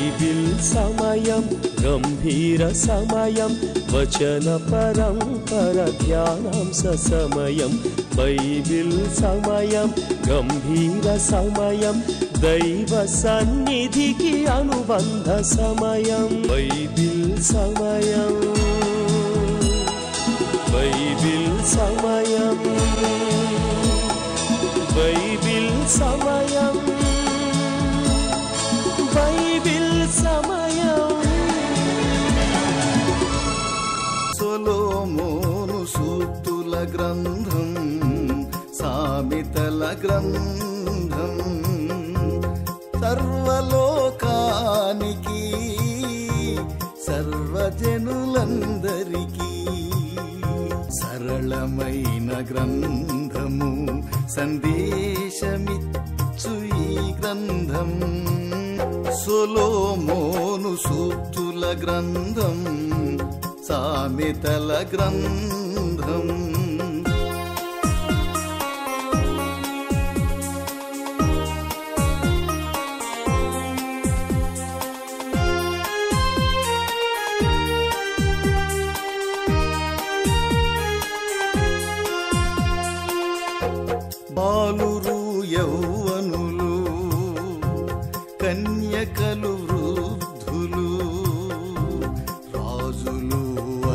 Bible సమయం గంభీర సమయం వచన పరంపర ధ్యానాంశ సమయం బైబిల్ సమయం గంభీర సమయం దైవ సన్నిధికి అనుబంధ సమయం బైబిల్ సమయం బైబిల్ సమయం బైబిల్ సమయం బైబిల్ సమయం సొలొమోను సూక్తుల గ్రంథం సామెతల గ్రంథం సర్వలోకానికి సర్వజనులందరికీ సరళమైన గ్రంథము సందేశమిచ్చు ఈ గ్రంథం సొలొమోను సూక్తుల గ్రంథం సామెతల గ్రంథం బాలురు యౌవనులు కన్యకలు వృద్ధులు రాజులు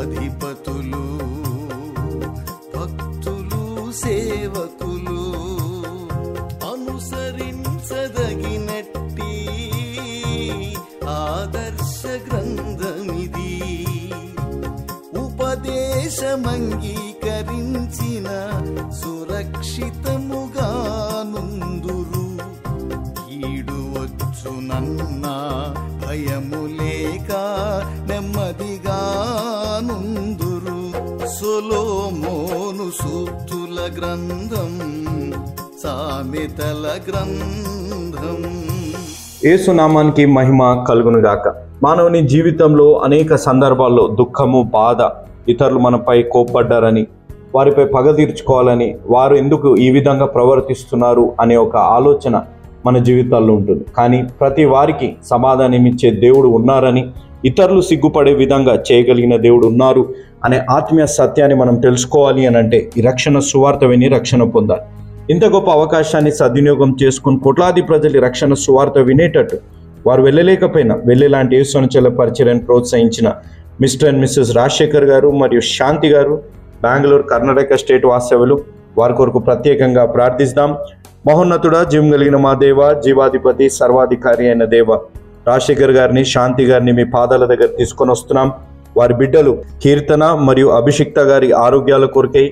అధిపతులు భక్తులు సేవకులు అనుసరించదగినట్టి ఆదర్శ గ్రంథమిది ఉపదేశమంగీకరించిన సురక్షితముగా నుందురు కీడు వచ్చునన్న భయము లేక నెమ్మదిగా నుందురు సొలొమోను సూక్తుల గ్రంథం సామెతల గ్రంథం. యేసు నామానికి మహిమ కలుగునుగాక. మానవుని జీవితంలో అనేక సందర్భాల్లో దుఃఖము, బాధ, ఇతరులు మనపై కోప్పడ్డారని, వారిపై పగ తీర్చుకోవాలని, వారు ఎందుకు ఈ విధంగా ప్రవర్తిస్తున్నారు అనే ఒక ఆలోచన మన జీవితాల్లో ఉంటుంది. కానీ ప్రతి వారికి సమాధానం ఇచ్చే దేవుడు ఉన్నారని, ఇతరులు సిగ్గుపడే విధంగా చేయగలిగిన దేవుడు ఉన్నారు అనే ఆత్మీయ సత్యాన్ని మనం తెలుసుకోవాలి అని అంటే ఈ రక్షణ సువార్త విని రక్షణ పొందాలి. ఇంత గొప్ప అవకాశాన్ని సద్వినియోగం చేసుకుని కోట్లాది ప్రజలు రక్షణ సువార్త వినేటట్టు వారు వెళ్ళలేకపోయినా వెళ్ళేలాంటి యేసు అనుచరుల పరిచర్యను ప్రోత్సహించిన మిస్టర్ అండ్ మిస్సెస్ రాజశేఖర్ గారు మరియు శాంతి గారు బెంగళూరు కర్ణాటక స్టేట్ వాస్తవ్యులు, వారి కొరకు ప్రత్యేకంగా ప్రార్థిస్తాం. మహోన్నతుడా, జీవం కలిగిన మా దేవ, జీవాధిపతి, సర్వాధికారి అయిన దేవ, రాజశేఖర్ గారిని, శాంతి గారిని మీ పాదాల దగ్గర తీసుకొని వస్తున్నాం. వారి బిడ్డలు కీర్తన మరియు అభిషిక్త గారి ఆరోగ్యాల కొరకై,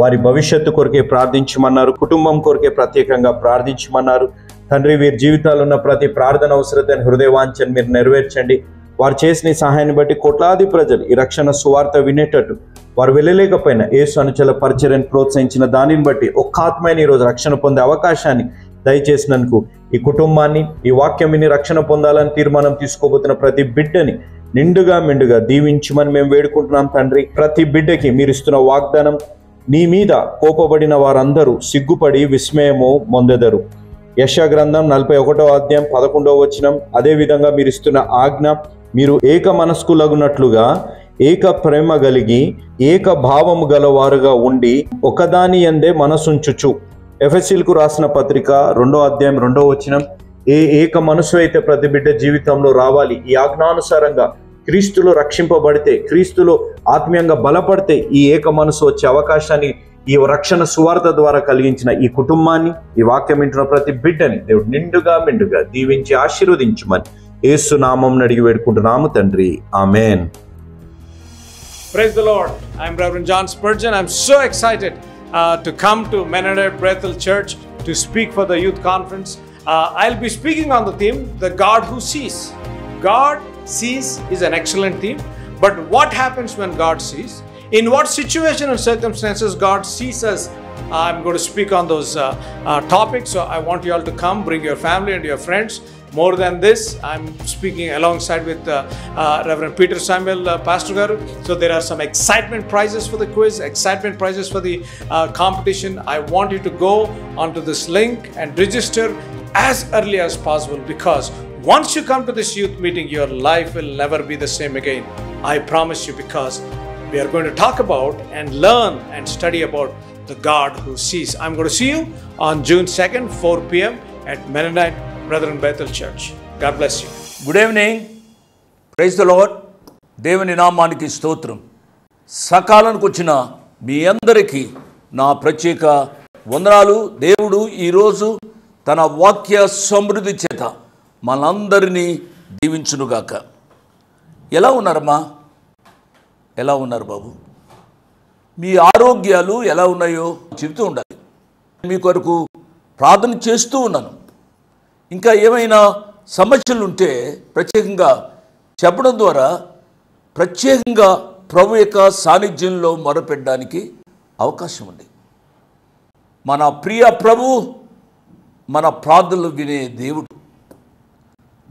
వారి భవిష్యత్తు కొరకే ప్రార్థించమన్నారు. కుటుంబం కొరకే ప్రత్యేకంగా ప్రార్థించమన్నారు. తండ్రి, వీరి జీవితాల్లో ఉన్న ప్రతి ప్రార్థన అవసరతను, హృదయవాంఛను మీరు నెరవేర్చండి. వారు చేసిన సహాయాన్ని బట్టి కోట్లాది ప్రజలు ఈ రక్షణ సువార్త వినేటట్టు వారు వెళ్ళలేకపోయినా యేసు అనుచరుల పరిచర్యను ప్రోత్సహించిన దానిని బట్టి ఒక్క ఆత్మైన ఈరోజు రక్షణ పొందే అవకాశాన్ని దయచేసినందుకు ఈ కుటుంబాన్ని, ఈ వాక్యం విని రక్షణ పొందాలని తీర్మానం తీసుకోబోతున్న ప్రతి బిడ్డని నిండుగా మెండుగా దీవించమని మేము వేడుకుంటున్నాం. తండ్రి, ప్రతి బిడ్డకి మీరు ఇస్తున్న వాగ్దానం, నీ మీద కోపబడిన వారందరూ సిగ్గుపడి విస్మయము పొందెదరు. యెషయా గ్రంథం 41వ అధ్యాయం 11వ వచనం. అదేవిధంగా మీరు ఇస్తున్న ఆజ్ఞ, మీరు ఏక మనస్కులగునట్లుగా ఏక ప్రేమ కలిగి ఏక భావము గలవారుగా ఉండి ఒకదాని యందే మనసుంచుచు. ఎఫెసీయులకు రాసిన పత్రిక 2వ అధ్యాయం 2వ వచనం. ఏక మనసు అయితే ప్రతి బిడ్డ జీవితంలో రావాలి. ఈ ఆజ్ఞానుసారంగా క్రీస్తులో రక్షింపబడితే, క్రీస్తులో ఆత్మీయంగా బలపడితే ఈ ఏక మనసు వచ్చే అవకాశాన్ని ఈ రక్షణ సువార్త ద్వారా కలిగించిన ఈ కుటుంబాన్ని, ఈ వాక్యం వింటున్న ప్రతి బిడ్డని దేవుడు నిండుగా మెండుగా దీవించి ఆశీర్వదించమని యేసు నామమున అడిగి వేడుకుంటున్నాము తండ్రి, ఆమేన్. Praise the Lord. I'm Reverend John Spurgeon. I'm so excited to come to Menonite Bethel Church to speak for the youth conference. I'll be speaking on the theme, the God who sees. God sees is an excellent theme, but what happens when God sees? In what situation and circumstances God sees us? I'm going to speak on those topics, so I want you all to come, bring your family and your friends. More than this, I'm speaking alongside with Reverend Peter Samuel, Pastor Garu. So there are some excitement prizes for the quiz, excitement prizes for the competition. I want you to go onto this link and register as early as possible, because Once you come to this youth meeting, your life will never be the same again. I promise you, because we are going to talk about and learn and study about the God who sees. I'm going to see you on June 2nd, 4 p.m. at Mennonite Brethren Bethel Church. God bless you. Good evening, praise the lord. దేవుని నామానికి స్తోత్రం. సకాలానికి వచ్చిన మీ అందరికీ నా ప్రత్యేక వందనాలు. దేవుడు ఈరోజు తన వాక్య సమృద్ధి చేత మనందరినీ దీవించునుగాక. ఎలా ఉన్నారమ్మా? ఎలా ఉన్నారు బాబు? మీ ఆరోగ్యాలు ఎలా ఉన్నాయో చెబుతూ ఉండాలి. మీ కొరకు ప్రార్థన చేస్తూ ఉన్నాను. ఇంకా ఏమైనా సమస్యలు ఉంటే ప్రత్యేకంగా చెప్పడం ద్వారా ప్రత్యేకంగా ప్రభు యొక్క సాన్నిధ్యంలో మొరపెట్టడానికి అవకాశం ఉంది. మన ప్రియ ప్రభు మన ప్రార్థనలు వినే దేవుడు,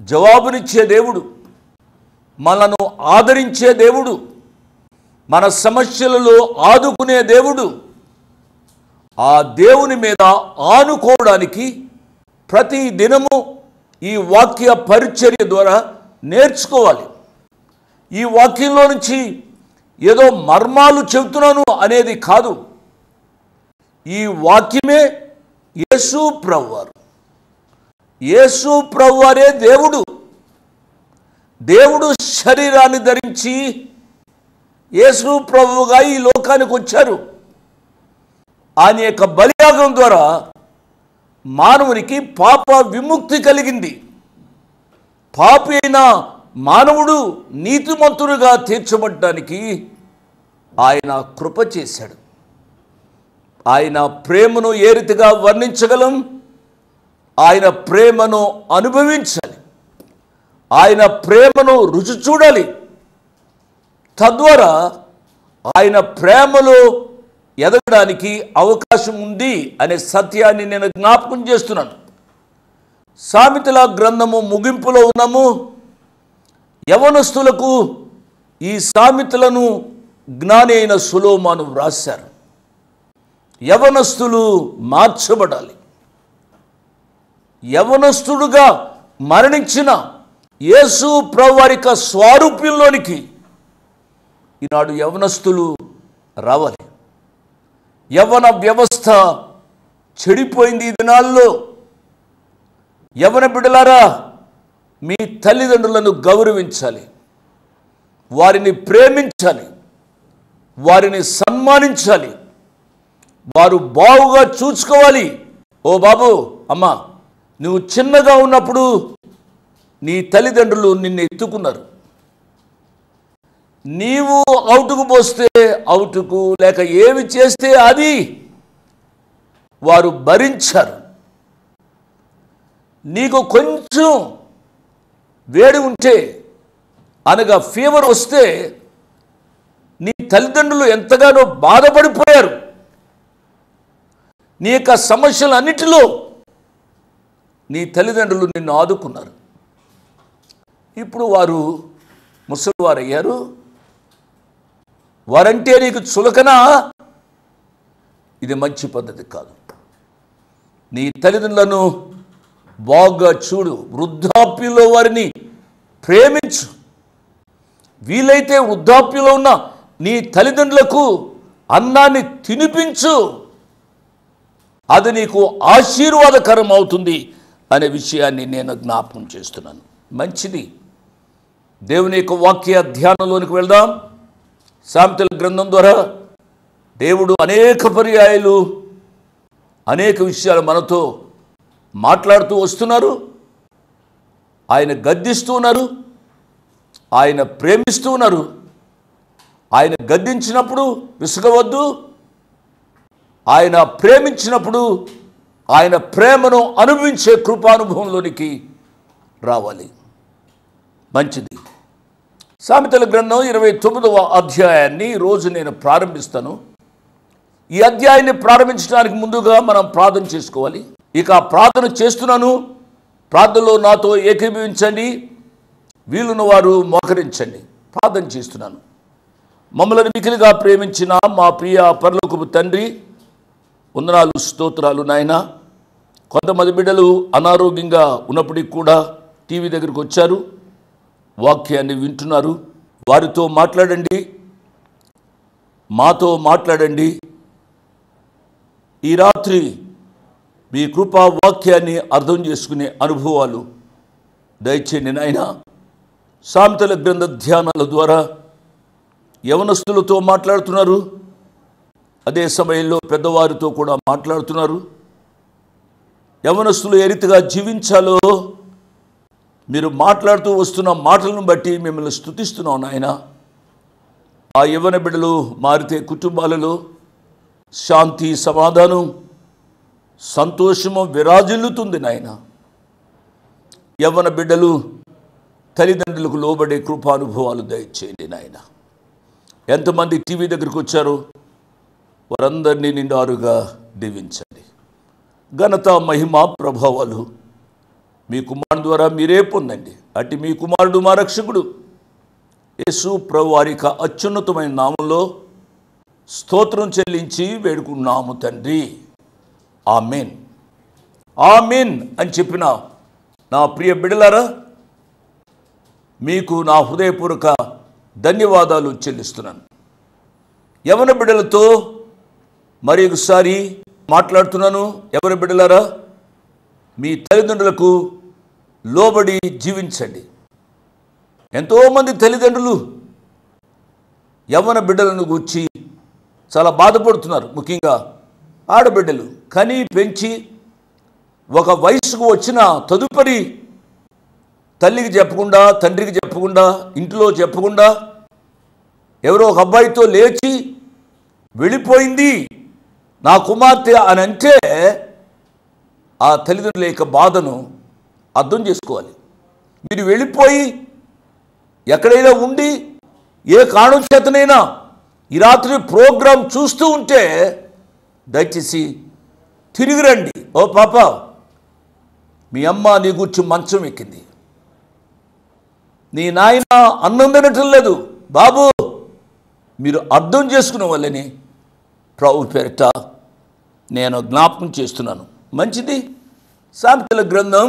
జవాబునిచ్చే దేవుడు, మనను ఆదరించే దేవుడు, మన సమస్యలలో ఆదుకునే దేవుడు. ఆ దేవుని మీద ఆనుకోవడానికి ప్రతి దినము ఈ వాక్య పరిచర్య ద్వారా నేర్చుకోవాలి. ఈ వాక్యంలో నుంచి ఏదో మర్మాలు చెబుతున్నాను అనేది కాదు. ఈ వాక్యమే యేసు ప్రభువారు. యేసు ప్రభువారే దేవుడు. దేవుడు శరీరాన్ని ధరించి యేసు ప్రభువుగా ఈ లోకానికి వచ్చారు. ఆయన యొక్క బలియాగం ద్వారా మానవునికి పాప విముక్తి కలిగింది. పాపి అయిన మానవుడు నీతిమంతుడుగా తీర్చబడ్డానికి ఆయన కృప చేశాడు. ఆయన ప్రేమను ఏ రీతిగా వర్ణించగలం? ఆయన ప్రేమను అనుభవించాలి. ఆయన ప్రేమను రుచి చూడాలి. తద్వారా ఆయన ప్రేమలో ఎదగడానికి అవకాశం ఉంది అనే సత్యాన్ని నేను జ్ఞాపకం చేస్తున్నాను. సామెతల గ్రంథము ముగింపులో ఉన్నాము. యవనస్తులకు ఈ సామెతలను జ్ఞాని అయిన సొలొమోను వ్రాశారు. యవనస్తులు మార్చబడాలి. యవనస్తుడుగా మరణించిన యేసు ప్రభువారి యొక్క స్వారూప్యంలోనికి ఈనాడు యవనస్తులు రావాలి. యవన వ్యవస్థ చెడిపోయింది ఈ దినాల్లో. యవన బిడ్డలారా, మీ తల్లిదండ్రులను గౌరవించాలి, వారిని ప్రేమించాలి, వారిని సన్మానించాలి, వారు బాగుగా చూసుకోవాలి. ఓ బాబు, అమ్మా, నువ్వు చిన్నగా ఉన్నప్పుడు నీ తల్లిదండ్రులు నిన్ను ఎత్తుకున్నారు. నీవు అవుటుకు పోస్తే అవుటుకు, లేక ఏమి చేస్తే అది వారు భరించారు. నీకు కొంచెం వేడి ఉంటే, అనగా ఫీవర్ వస్తే నీ తల్లిదండ్రులు ఎంతగానో బాధపడిపోయారు. నీ యొక్క సమస్యలన్నిటిలో నీ తల్లిదండ్రులు నిన్ను ఆదుకున్నారు. ఇప్పుడు వారు ముసలివారు అయ్యారు. వారంటే నీకు చులకనా? ఇది మంచి పద్ధతి కాదు. నీ తల్లిదండ్రులను బాగా చూడు. వృద్ధాప్యంలో వారిని ప్రేమించు. వీలైతే వృద్ధాప్యంలో ఉన్న నీ తల్లిదండ్రులకు అన్నాన్ని తినిపించు. అది నీకు ఆశీర్వాదకరం అవుతుంది అనే విషయాన్ని నేను జ్ఞాపకం చేస్తున్నాను. మంచిది. దేవుని యొక్క వాక్య ధ్యానంలోనికి వెళ్దాం. సామెతల గ్రంథం ద్వారా దేవుడు అనేక పర్యాయాలు అనేక విషయాలు మనతో మాట్లాడుతూ వస్తున్నారు. ఆయన గద్దిస్తూ ఉన్నారు, ఆయన ప్రేమిస్తూ ఉన్నారు. ఆయన గద్దించినప్పుడు విసుగవద్దు, ఆయన ప్రేమించినప్పుడు ఆయన ప్రేమను అనుభవించే కృపానుభవంలోనికి రావాలి. మంచిది. సామెతల గ్రంథం 29వ అధ్యాయాన్ని ఈరోజు నేను ప్రారంభిస్తాను. ఈ అధ్యాయాన్ని ప్రారంభించడానికి ముందుగా మనం ప్రార్థన చేసుకోవాలి. ఇక ప్రార్థన చేస్తున్నాను. ప్రార్థనలో నాతో ఏకీభవించండి. వీలున్న వారు మోకరించండి. ప్రార్థన చేస్తున్నాను. మమ్మల్ని మికిలిగా ప్రేమించిన మా ప్రియ పరలోకపు తండ్రి, వందనాలు, స్తోత్రాలు నాయన. కొంతమంది బిడ్డలు అనారోగ్యంగా ఉన్నప్పటికీ కూడా టీవీ దగ్గరికి వచ్చారు, వాక్యాన్ని వింటున్నారు. వారితో మాట్లాడండి, మాతో మాట్లాడండి. ఈ రాత్రి మీ కృపా వాక్యాన్ని అర్థం చేసుకునే అనుభవాలు దయచేయండి నాయన. సామెతల గ్రంథ ధ్యానాల ద్వారా యవనస్తులతో మాట్లాడుతున్నారు, అదే సమయంలో పెద్దవారితో కూడా మాట్లాడుతున్నారు. యవనస్తులు ఏ రీతిగా జీవించాలో మీరు మాట్లాడుతూ వస్తున్న మాటలను బట్టి మిమ్మల్ని స్తుతిస్తున్నాం నాయన. ఆ యవ్వన బిడ్డలు మారితే కుటుంబాలలో శాంతి, సమాధానం, సంతోషము విరాజిల్లుతుంది నాయన. యవ్వన బిడ్డలు తల్లిదండ్రులకు లోబడే కృపానుభవాలు దయచేయండి నాయన. ఎంతమంది టీవీ దగ్గరికి వచ్చారో వారందరినీ నిండారుగా దీవించండి. ఘనత, మహిమ, ప్రభావాలు మీ కుమారుడు ద్వారా మీరే పొందండి. అట్టి మీ కుమారుడు మా రక్షకుడు యేసు ప్రభు వారి అత్యున్నతమైన నామంలో స్తోత్రం చెల్లించి వేడుకున్నాము తండ్రి. ఆమెన్, ఆమెన్ అని చెప్పిన నా ప్రియ బిడ్డలారా, మీకు నా హృదయపూర్వక ధన్యవాదాలు చెల్లిస్తున్నాను. యవన బిడ్డలతో మరి ఒకసారి మాట్లాడుతున్నాను. యవన బిడ్డలారా, మీ తల్లిదండ్రులకు లోబడి జీవించండి. ఎంతోమంది తల్లిదండ్రులు యవ్వన బిడ్డలను గూర్చి చాలా బాధపడుతున్నారు. ముఖ్యంగా ఆడబిడ్డలు కని పెంచి ఒక వయసుకు వచ్చిన తదుపరి తల్లికి చెప్పకుండా, తండ్రికి చెప్పకుండా, ఇంట్లో చెప్పకుండా ఎవరో ఒక అబ్బాయితో లేచి వెళ్ళిపోయింది నా కుమార్తె అని అంటే ఆ తల్లిదండ్రుల యొక్క బాధను అర్థం చేసుకోవాలి. మీరు వెళ్ళిపోయి ఎక్కడైనా ఉండి ఏ కారణం చేతనైనా ఈ రాత్రి ప్రోగ్రాం చూస్తూ ఉంటే దయచేసి తిరిగి రండి. ఓ పాప, మీ అమ్మ నీ గురించి మంచం ఎక్కింది, నీ నాయన అన్నం తినటం లేదు, బాబు మీరు అర్థం చేసుకునే వాళ్ళని ప్రభు పేరిట నేను జ్ఞాపకం చేస్తున్నాను. మంచిది. సామెతల గ్రంథం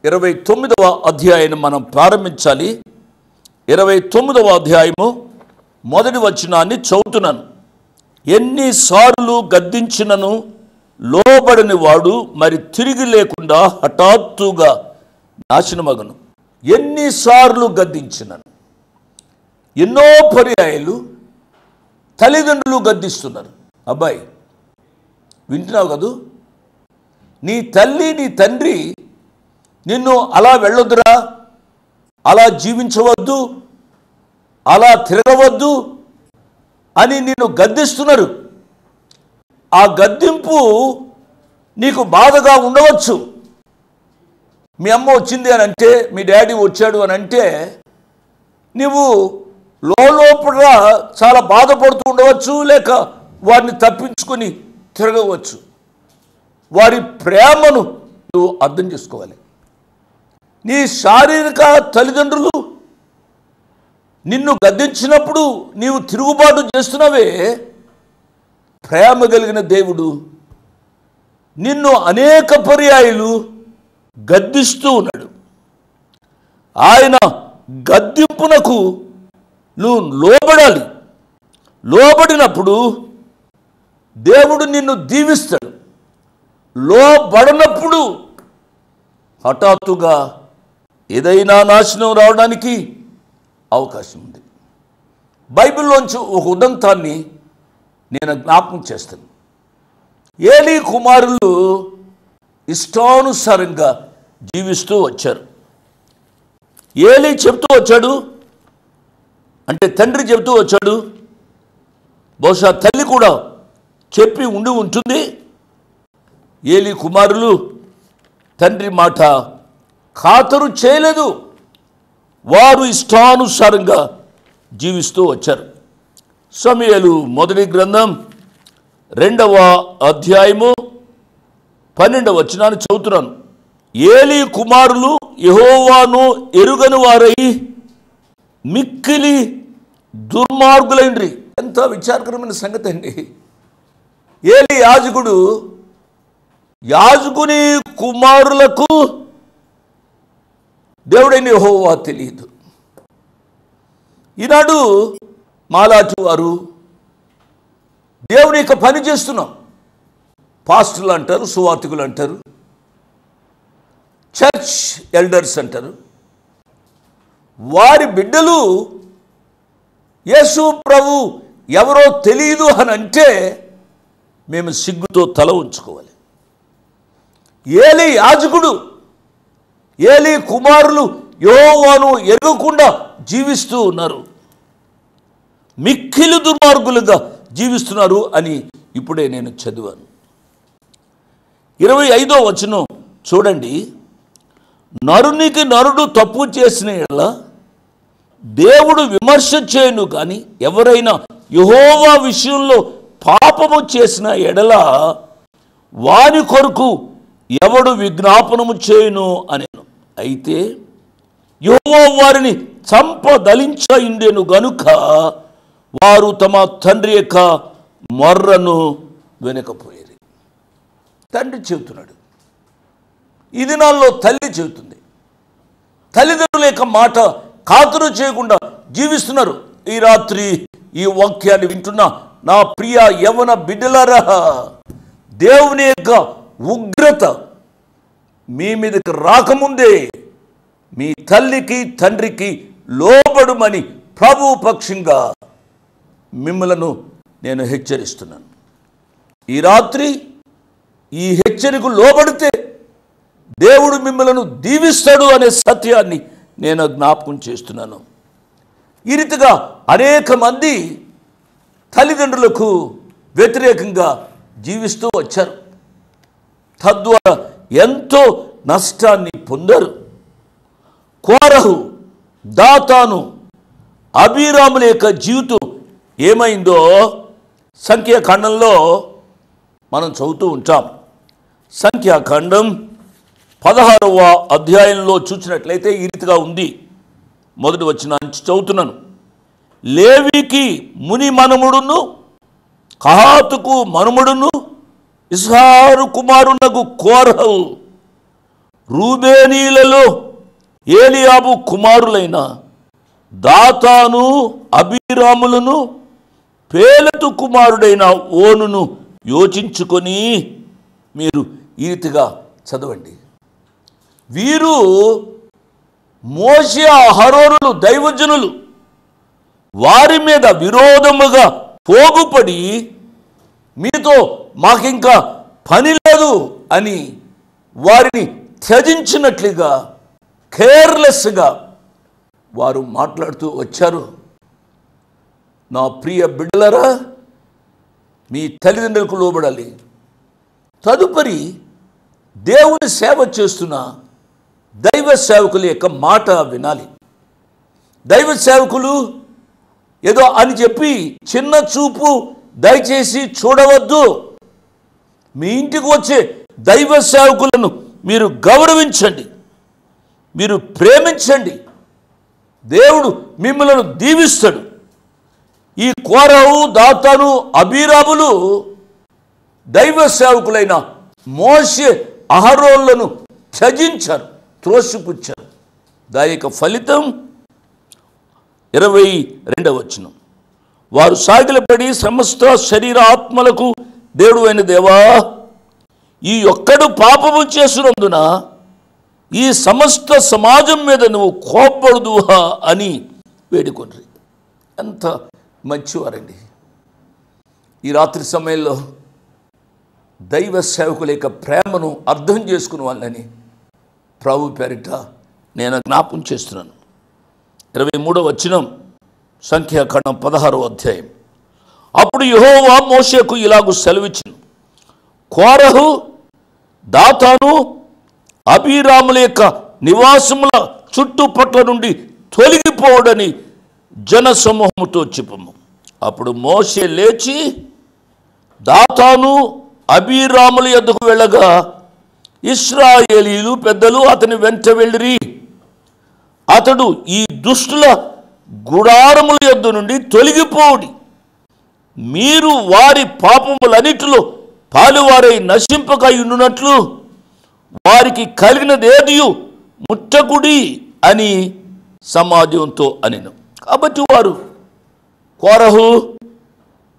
29వ అధ్యాయాన్ని మనం ప్రారంభించాలి. 29వ అధ్యాయము మొదటి వచనాన్ని చదువుతున్నాను. ఎన్నిసార్లు గద్దించినను లోబడని వాడు మరి తిరిగి లేకుండా హఠాత్తుగా నాశనమగును. ఎన్నిసార్లు గద్దించినను, ఎన్నో పర్యాయాలు తల్లిదండ్రులు గద్దిస్తున్నారు. అబ్బాయి వింటున్నావు కదూ, నీ తల్లి నీ తండ్రి నిన్ను అలా వెళ్ళొద్దురా, అలా జీవించవద్దు, అలా తిరగవద్దు అని నిన్ను గద్దిస్తున్నారు. ఆ గద్దింపు నీకు బాధగా ఉండవచ్చు. మీ అమ్మ వచ్చింది అని అంటే, మీ డాడీ వచ్చాడు అని అంటే నీవు లోపల చాలా బాధపడుతూ ఉండవచ్చు, లేక వారిని తప్పించుకొని తిరగవచ్చు. వారి ప్రేమను నువ్వు అర్థం చేసుకోవాలి. నీ శారీరక తల్లిదండ్రులు నిన్ను గద్దించినప్పుడు నీవు తిరుగుబాటు చేస్తున్నావే, ప్రేమ కలిగిన దేవుడు నిన్ను అనేక పర్యాయాలు గద్దిస్తూ ఉన్నాడు. ఆయన గద్దింపునకు నువ్వు లోబడాలి. లోబడినప్పుడు దేవుడు నిన్ను దీవిస్తాడు. లోబడనప్పుడు హఠాత్తుగా ఏదైనా నాశనం రావడానికి అవకాశం ఉంది. బైబిల్లోంచి ఒక ఉదంతాన్ని నేను జ్ఞాపకం చేస్తాను. ఏలీ కుమారులు ఇష్టానుసారంగా జీవిస్తూ వచ్చారు. ఏలీ చెప్తూ వచ్చాడు, అంటే తండ్రి చెప్తూ వచ్చాడు, బహుశా తల్లి కూడా చెప్పి ఉండి ఉంటుంది. ఏలీ కుమారులు తండ్రి మాట ఖాతరు చేయలేదు. వారు ఇష్టానుసారంగా జీవిస్తూ వచ్చారు. సమూయేలు మొదటి గ్రంథం 2వ అధ్యాయము 12వ వచనాన్ని చదువుతున్నాను. ఏలీ కుమారులు యెహోవాను ఎరుగని వారై మిక్కిలి దుర్మార్గులైండ్రి. ఎంత విచారకరమైన సంగతి అండి. ఏలీ యాజకుడు యాజకుని కుమారులకు దేవుడైన యెహోవా తెలియదు. ఈనాడు మాలాటి వారు దేవుని యొక్క పని చేస్తున్నాం. పాస్టర్లు అంటారు, సువార్థికులు అంటారు, చర్చ్ ఎల్డర్స్ అంటారు. వారి బిడ్డలు యేసు ప్రభు ఎవరో తెలియదు అని అంటే మేము సిగ్గుతో తల ఉంచుకోవాలి. ఏలీ యాజకుడు, ఏలీ కుమారులు యెహోవాను ఎరగకుండా జీవిస్తూ ఉన్నారు, మిక్కిలి దుర్మార్గులుగా జీవిస్తున్నారు అని ఇప్పుడే నేను చదివాను. 25వ వచనం చూడండి. నరునికి నరుడు తప్పు చేసిన ఎడల దేవుడు విమర్శ చేయను, కానీ ఎవరైనా యెహోవా విషయంలో పాపము చేసిన ఎడల వాని కొరకు ఎవడు విజ్ఞాపనము చేయును అనేను. అయితే యెహోవా వారిని చంపదలించయిండెను గనుక వారు తమ తండ్రి యొక్క మొర్రను వెనకపోయేది. తండ్రి చెబుతున్నాడు, ఈ దినాల్లో తల్లి చెబుతుంది. తల్లిదండ్రుల యొక్క మాట ఖాతరు చేయకుండా జీవిస్తున్నారు. ఈ రాత్రి ఈ వాక్యాన్ని వింటున్న నా ప్రియ యవన బిడ్డలారా, దేవుని యొక్క ఉగ్రత మీ మీదకి రాకముందే మీ తల్లికి తండ్రికి లోబడుమని ప్రభు పక్షంగా మిమ్మలను నేను హెచ్చరిస్తున్నాను. ఈ రాత్రి ఈ హెచ్చరికకు లోబడితే దేవుడు మిమ్మలను దీవిస్తాడు అనే సత్యాన్ని నేను జ్ఞాపకం చేస్తున్నాను. ఈ రీతిగా అనేక మంది తల్లిదండ్రులకు వ్యతిరేకంగా జీవిస్తూ వచ్చారు. తద్వారా ఎంతో నష్టాన్ని పొందారు. కోరహు, దాతాను, అబీరాముల యొక్క జీవితం ఏమైందో సంఖ్యాకాండంలో మనం చదువుతూ ఉంటాం. సంఖ్యాకాండం 16వ అధ్యాయంలో చూసినట్లయితే ఈ రీతిగా ఉంది. మొదటి వచనం చదువుతున్నాను. లేవికి ముని మనుమడును, కహాతుకు మనుమడును, ఇస్హారు కుమారునకు కోరహు, రూబేనీలలో ఏలియాబు కుమారులైన దాతాను, అబీరాములను, పేలతు కుమారుడైన ఓనును యోచించుకొని మీరు ఈ రీతిగా చదవండి. వీరు మోషే అహరోనులు దైవజనులు, వారి మీద విరోధముగా పోగుపడి మీతో మాకింకా పని లేదు అని వారిని త్యజించినట్లుగా కేర్లెస్గా వారు మాట్లాడుతూ వచ్చారు. నా ప్రియ బిడ్డలరా, మీ తల్లిదండ్రులకు లోబడాలి. తదుపరి దేవుని సేవ చేస్తున్న దైవ సేవకుల యొక్క మాట వినాలి. దైవ సేవకులు ఏదో అని చెప్పి చిన్న చూపు దయచేసి చూడవద్దు. మీ ఇంటికి వచ్చే దైవ సేవకులను మీరు గౌరవించండి, మీరు ప్రేమించండి. దేవుడు మిమ్మల్ని దీవిస్తాడు. ఈ కోరహు, దాతాను, అబీరాములు దైవ సేవకులైన మోషే అహరోనులను త్యజించారు, త్రోసిపుచ్చారు. దాని యొక్క ఫలితం 22వ వచనం. వారు సాగిలపడి సమస్త శరీర ఆత్మలకు దేవుడు అయిన దేవా, ఈ ఒక్కడు పాపము చేసినందున ఈ సమస్త సమాజం మీద నువ్వు కోపపడుదువా అని వేడుకొండ్రి. ఎంత మంచివారండి. ఈ రాత్రి సమయంలో దైవ సేవకుల యొక్క ప్రేమను అర్థం చేసుకున్న వాళ్ళని ప్రభు పేరిట నేను జ్ఞాపకం చేస్తున్నాను. 23వ వచనం, సంఖ్యాకాండం 16వ అధ్యాయం. అప్పుడు యెహోవా మోషేకు ఇలాగు సెలవిచ్చెను, కోరహు, దాతాను, అబీరాముల యొక్క నివాసముల చుట్టుపట్ల నుండి తొలగిపోవడని జన సమూహముతో చెప్పము. అప్పుడు మోషే లేచి దాతాను, అబీరాముల యొద్దకు వెళ్ళగా ఇశ్రాయేలీలు పెద్దలు అతని వెంట వెళ్ళిరి. అతడు ఈ దుష్టుల గుడారముల యొద్ద నుండి తొలగిపోవుడి, మీరు వారి పాపములన్నిటిలో పాలువారై నశింపక ఉండునట్లు వారికి కలిగినదేదియు ముట్టకుడి అని సమాజంతో అనెను. కాబట్టి వారు కోరహు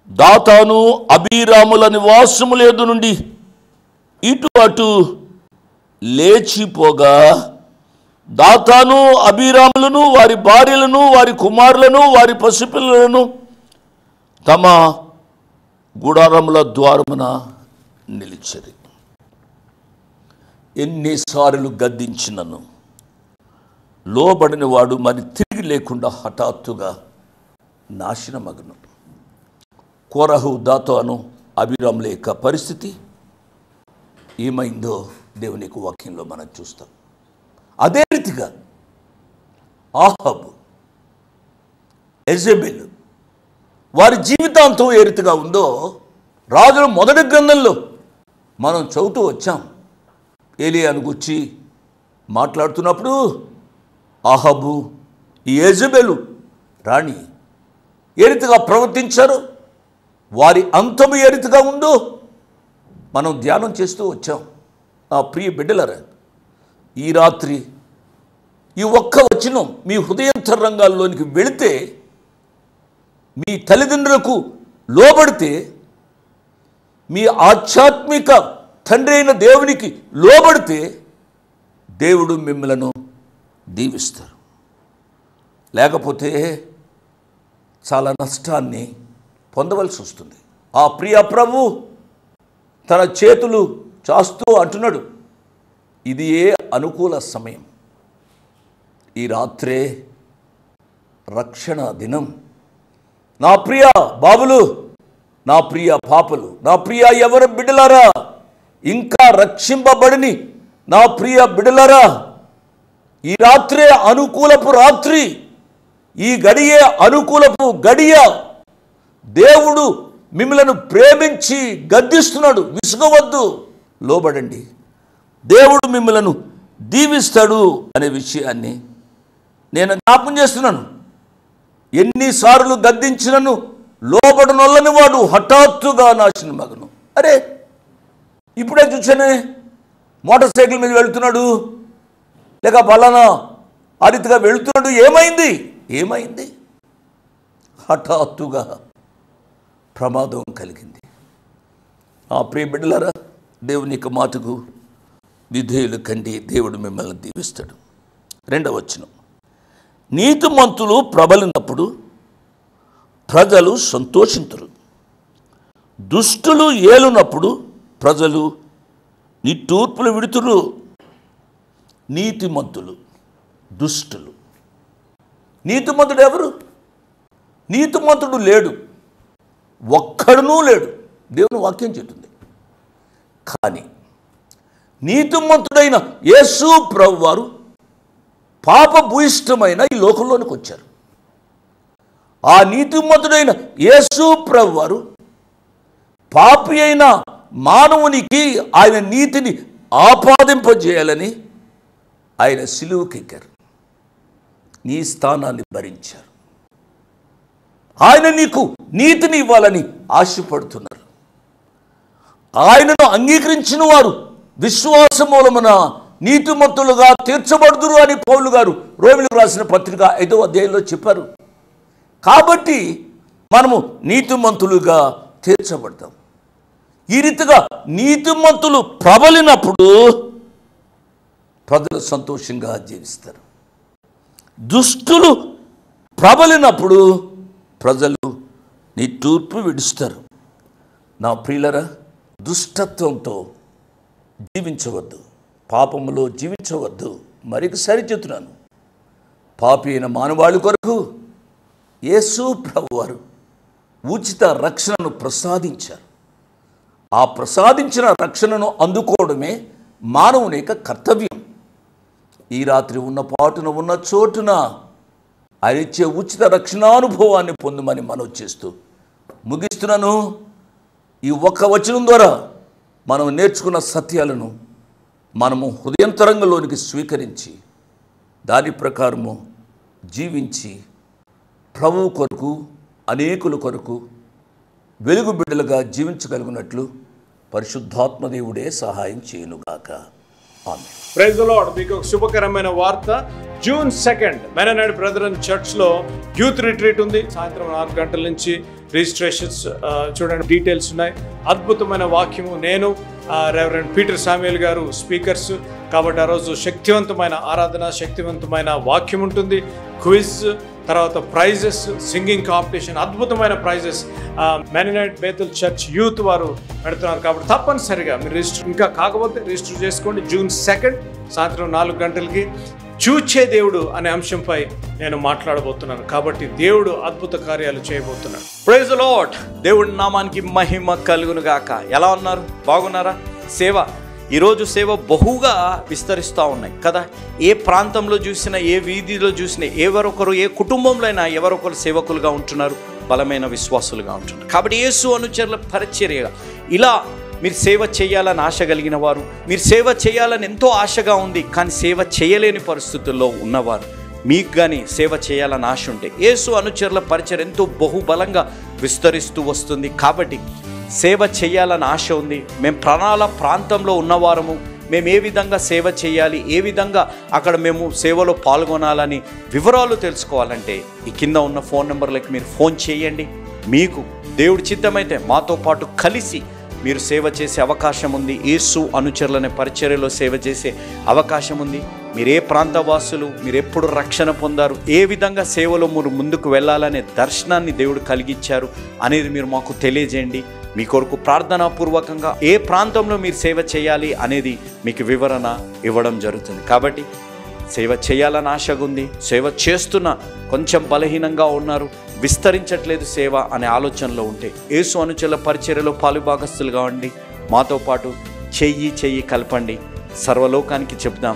దాతాను అబీరాముల నివాసముల యొద్ద నుండి ఇటు అటు లేచిపోగా దాతాను అబీరాములను వారి భార్యలను వారి కుమారులను వారి పసిపిల్లలను తమ గుడారముల ద్వారమున నిలిచెరి. ఎన్నిసార్లు గద్దించినను లోబడిన వాడు మరి తిరిగి లేకుండా హఠాత్తుగా నాశనమగును. కోరహు దాతాను అబీరాముల యొక్క పరిస్థితి ఏమైందో దేవుని వాక్యంలో మనం చూస్తాం. అదే రీతిగా ఆహాబు, యెజెబెలు వారి జీవితాంతం ఏ రీతిగా ఉందో రాజుల మొదటి గ్రంథంలో మనం చదువుతూ వచ్చాం. ఏలీయాను గురించి మాట్లాడుతున్నప్పుడు ఆహాబు, ఈ యెజెబెలు రాణి ఏ రీతిగా ప్రవర్తించారు, వారి అంతము ఏ రీతిగా ఉందో మనం ధ్యానం చేస్తూ వచ్చాం. నా ప్రియ బిడ్డలారా, ఈ రాత్రి ఈ ఒక్క వచనం మీ హృదయంతరంగాల్లోనికి వెళితే, మీ తల్లిదండ్రులకు లోబడితే, మీ ఆధ్యాత్మిక తండ్రి అయిన దేవునికి లోబడితే దేవుడు మిమ్మలను దీవిస్తారు. లేకపోతే చాలా నష్టాన్ని పొందవలసి వస్తుంది. ఆ ప్రియ ప్రభు తన చేతులు చాస్తూ అంటున్నాడు, ఇది ఏ అనుకూల సమయం, ఈ రాత్రే రక్షణ దినం. నా ప్రియ బాబులు, నా ప్రియ పాపలు, నా ప్రియ ఎవరు బిడ్డలారా, ఇంకా రక్షింపబడిని నా ప్రియ బిడ్డలారా, ఈ రాత్రే అనుకూలపు రాత్రి, ఈ గడియే అనుకూలపు గడియ. దేవుడు మిమ్మలను ప్రేమించి గద్దిస్తున్నాడు. విసుగవద్దు, లోబడండి, దేవుడు మిమ్మలను దీవిస్తాడు అనే విషయాన్ని నేను జ్ఞాపకం చేస్తున్నాను. ఎన్నిసార్లు గద్దించినను లోబడనొల్లని వాడు హఠాత్తుగా నాశనమగును. అరే, ఇప్పుడే చూసానే, మోటార్ సైకిల్ మీద వెళ్తున్నాడు, లేక ఫలానా ఆ రీతిగా వెళుతున్నాడు, ఏమైంది? హఠాత్తుగా ప్రమాదం కలిగింది. ఆ ప్రియ బిడ్డలారా, దేవుని యొక్క మాటకు విధేయులు కండి, దేవుడు మిమ్మల్ని దీవిస్తాడు. 2వ వచనం, నీతిమంతులు ప్రబలినప్పుడు ప్రజలు సంతోషింతురు, దుష్టులు ఏలునప్పుడు ప్రజలు నిట్టూర్పులు విడుతురు. నీతిమంతులు, దుష్టులు. నీతిమంతుడు ఎవరు? నీతిమంతుడు లేడు, ఒక్కడునూ లేడు, దేవుని వాక్యం చెప్తుంది. కానీ నీతిమంతుడైన యేసు ప్రభువు వారు పాప భూయిష్టమైన ఈ లోకంలోనికి వచ్చారు. ఆ నీతిమంతుడైన యేసు ప్రభువు వారు పాపి అయిన మానవునికి ఆయన నీతిని ఆపాదింపజేయాలని ఆయన సిలువకెక్కారు, నీ స్థానాన్ని భరించారు. ఆయన నీకు నీతిని ఇవ్వాలని ఆశపడుతున్నారు. ఆయనను అంగీకరించిన వారు విశ్వాస మూలమున నీతిమంతులుగా తీర్చబడుదురు అని పౌలు గారు రోమీయులకు రాసిన పత్రిక 5వ అధ్యాయంలో చెప్పారు. కాబట్టి మనము నీతిమంతులుగా తీర్చబడతాం. ఈ రీతిగా నీతిమంతులు ప్రబలినప్పుడు ప్రజలు సంతోషంగా జీవిస్తారు. దుష్టులు ప్రబలినప్పుడు ప్రజలు నిట్టూర్పు విడుస్తారు. నా ప్రియులరా, దుష్టత్వంతో జీవించవద్దు, పాపములో జీవించవద్దు. మరొకసారి చెప్తున్నాను, పాపి అయిన మానవాళి కొరకు యేసు ప్రభువారు ఉచిత రక్షణను ప్రసాదించారు. ఆ ప్రసాదించిన రక్షణను అందుకోవడమే మానవుని యొక్క కర్తవ్యం. ఈ రాత్రి ఉన్న పాటున ఉన్న చోటున ఆయన ఇచ్చే ఉచిత రక్షణానుభవాన్ని పొందమని మనవి చేస్తూ ముగిస్తున్నాను. ఈ ఒక్క వచనం ద్వారా మనం నేర్చుకున్న సత్యాలను మనము హృదయంతరంగంలోనికి స్వీకరించి దాని ప్రకారము జీవించి ప్రభువు కొరకు, అనేకుల కొరకు వెలుగు బిడ్డలుగా జీవించగలిగినట్లు పరిశుద్ధాత్మదేవుడే సహాయం చేయనుగాక. ఆమేన్. Praise the lord. మీకు ఒక శుభకరమైన వార్త. జూన్ 2 మెననైట్ బ్రదరన్ చర్చ్లో యూత్ రిట్రీట్ ఉంది. సాయంత్రం 4 గంటల నుంచి రిజిస్ట్రేషన్స్ చూడండి, డీటెయిల్స్ ఉన్నాయి. అద్భుతమైన వాక్యము. నేను రెవరెండ్ పీటర్ శామ్యూయల్ గారు స్పీకర్స్. కాబట్టి ఆ రోజు శక్తివంతమైన ఆరాధన, శక్తివంతమైన వాక్యం ఉంటుంది. క్విజ్, తర్వాత ప్రైజెస్, సింగింగ్ కాంపిటీషన్, అద్భుతమైన prizes Mennonite Bethel church youth వారు పెడుతున్నారు. కాబట్టి తప్పనిసరిగా మీరు రిజిస్టర్ ఇంకా కాకపోతే రిజిస్టర్ చేసుకోండి. జూన్ 2 సాయంత్రం 4 గంటలకి చూచే దేవుడు అనే అంశంపై నేను మాట్లాడబోతున్నాను. కాబట్టి దేవుడు అద్భుత కార్యాలు చేయబోతున్నాడు. Praise the lord. దేవుడి నామానికి మహిమ కలుగును గాక. ఎలా ఉన్నారు? బాగున్నారా? సేవ, ఈరోజు సేవ బహుగా విస్తరిస్తూ ఉన్నాయి కదా. ఏ ప్రాంతంలో చూసినా, ఏ వీధిలో చూసినా, ఎవరొకరు ఏ కుటుంబంలో అయినా ఎవరొకరు సేవకులుగా ఉంటున్నారు, బలమైన విశ్వాసులుగా ఉంటున్నారు. కాబట్టి యేసు అనుచరుల పరిచర్యగా ఇలా మీరు సేవ చేయాలని ఆశ కలిగిన వారు, మీరు సేవ చేయాలని ఎంతో ఆశగా ఉంది కానీ సేవ చేయలేని పరిస్థితుల్లో ఉన్నవారు, మీకు కానీ సేవ చేయాలని ఆశ ఉంటే యేసు అనుచరుల పరిచర్య ఎంతో బహుబలంగా విస్తరిస్తూ వస్తుంది. కాబట్టి సేవ చేయాలని ఆశ ఉంది. మేము ప్రాంతంలో ఉన్నవారము, మేము ఏ విధంగా సేవ చేయాలి, ఏ విధంగా అక్కడ మేము సేవలో పాల్గొనాలని వివరాలు తెలుసుకోవాలంటే ఈ కింద ఉన్న ఫోన్ నెంబర్లకు మీరు ఫోన్ చేయండి. మీకు దేవుడి చిత్తమైతే మాతో పాటు కలిసి మీరు సేవ చేసే అవకాశం ఉంది. యేసు అనుచరులనే పరిచర్యలో సేవ చేసే అవకాశం ఉంది. మీరు ఏ ప్రాంతవాసులు, మీరు ఎప్పుడు రక్షణ పొందారు, ఏ విధంగా సేవలో మీరు ముందుకు వెళ్ళాలనే దర్శనాన్ని దేవుడు కలిగించారు అనేది మీరు మాకు తెలియజేయండి. మీ కొరకు ప్రార్థనాపూర్వకంగా ఏ ప్రాంతంలో మీరు సేవ చేయాలి అనేది మీకు వివరణ ఇవ్వడం జరుగుతుంది. కాబట్టి సేవ చేయాలని ఆశగా ఉంది, సేవ చేస్తున్న కొంచెం బలహీనంగా ఉన్నారు, విస్తరించట్లేదు సేవ అనే ఆలోచనలో ఉంటే యేసు అనుచరుల పరిచర్యలో పాలుభాగస్తులుగా ఉండి మాతో పాటు చెయ్యి కలపండి. సర్వలోకానికి చెప్దాం,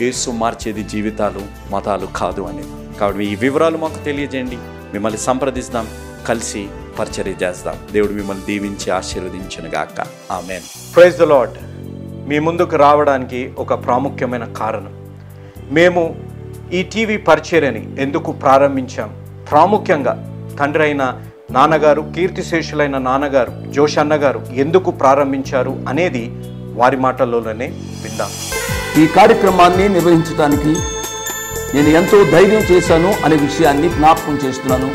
యేసు మార్చేది జీవితాలు, మతాలు కాదు అనేది. కాబట్టి ఈ వివరాలు మాకు తెలియజేయండి. మిమ్మల్ని సంప్రదిస్తాం, కలిసి పరిచర్య చేస్తాం. దేవుడు మిమ్మల్ని దీవించి ఆశీర్వదించును గాక. ఆమేన్. Praise the lord. మీ ముందుకు రావడానికి ఒక ప్రాముఖ్యమైన కారణం, మేము ఈ టీవీ పరిచర్యని ఎందుకు ప్రారంభించాం, ప్రాముఖ్యంగా తండ్రి అయిన నాన్నగారు, కీర్తిశేషులైన నాన్నగారు జోషన్న గారు ఎందుకు ప్రారంభించారు అనేది వారి మాటల్లోనే విందాం. ఈ కార్యక్రమాన్ని నిర్వహించడానికి నేను ఎంతో ధైర్యం చేశాను అనే విషయాన్ని జ్ఞాపకం చేస్తున్నాను.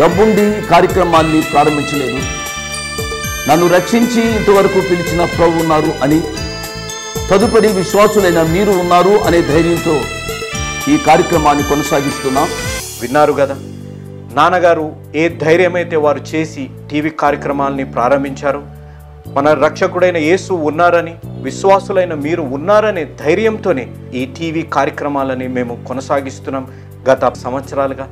డబ్బుండి కార్యక్రమాన్ని ప్రారంభించలేదు, నన్ను రక్షించి ఇంతవరకు పిలిచిన ప్రభు ఉన్నారు అని, తదుపరి విశ్వాసులైన మీరు ఉన్నారు అనే ధైర్యంతో ఈ కార్యక్రమాన్ని కొనసాగిస్తున్నాం. విన్నారు కదా, నాన్నగారు ఏ ధైర్యమైతే వారు చేసి టీవీ కార్యక్రమాలని ప్రారంభించారు, మన రక్షకుడైన యేసు ఉన్నారని, విశ్వాసులైన మీరు ఉన్నారనే ధైర్యంతోనే ఈ టీవీ కార్యక్రమాలని మేము కొనసాగిస్తున్నాం గత సంవత్సరాలుగా.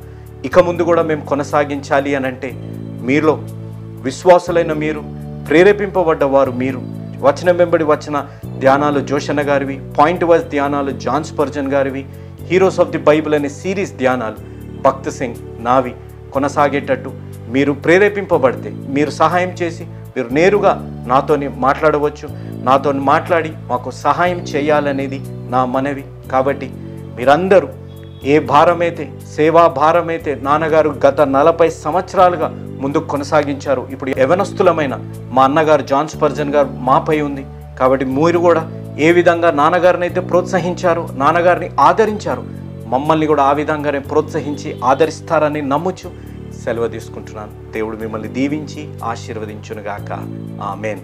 ఇక ముందు కూడా మేము కొనసాగించాలి అని అంటే మీలో విశ్వాసులైన మీరు, ప్రేరేపింపబడ్డవారు మీరు, వచనం వెంబడి వచ్చిన ధ్యానాలు జోషన్న గారివి, పాయింట్ వైజ్ ధ్యానాలు జాన్ స్పర్జన్ గారివి, హీరోస్ ఆఫ్ ది బైబిల్ అనే సిరీస్ ధ్యానాలు భక్త్ సింగ్ నావి కొనసాగేటట్టు మీరు ప్రేరేపింపబడితే, మీరు సహాయం చేసి మీరు నేరుగా నాతోని మాట్లాడవచ్చు. నాతో మాట్లాడి మాకు సహాయం చేయాలనేది నా మనవి. కాబట్టి మీరందరూ ఏ భారమైతే, సేవా భారమైతే నాన్నగారు గత 40 సంవత్సరాలుగా ముందుకు కొనసాగించారు, ఇప్పుడు యవనస్తులమైన మా అన్నగారు జాన్ స్పర్జన్ గారు మాపై ఉంది. కాబట్టి మీరు కూడా ఏ విధంగా నాన్నగారిని అయితే ప్రోత్సహించారు, నాన్నగారిని ఆదరించారు, మమ్మల్ని కూడా ఆ విధంగానే ప్రోత్సహించి ఆదరిస్తారని నమ్ముచు సెలవు తీసుకుంటున్నాను. దేవుడు మిమ్మల్ని దీవించి ఆశీర్వదించునుగాక. ఆమేన్.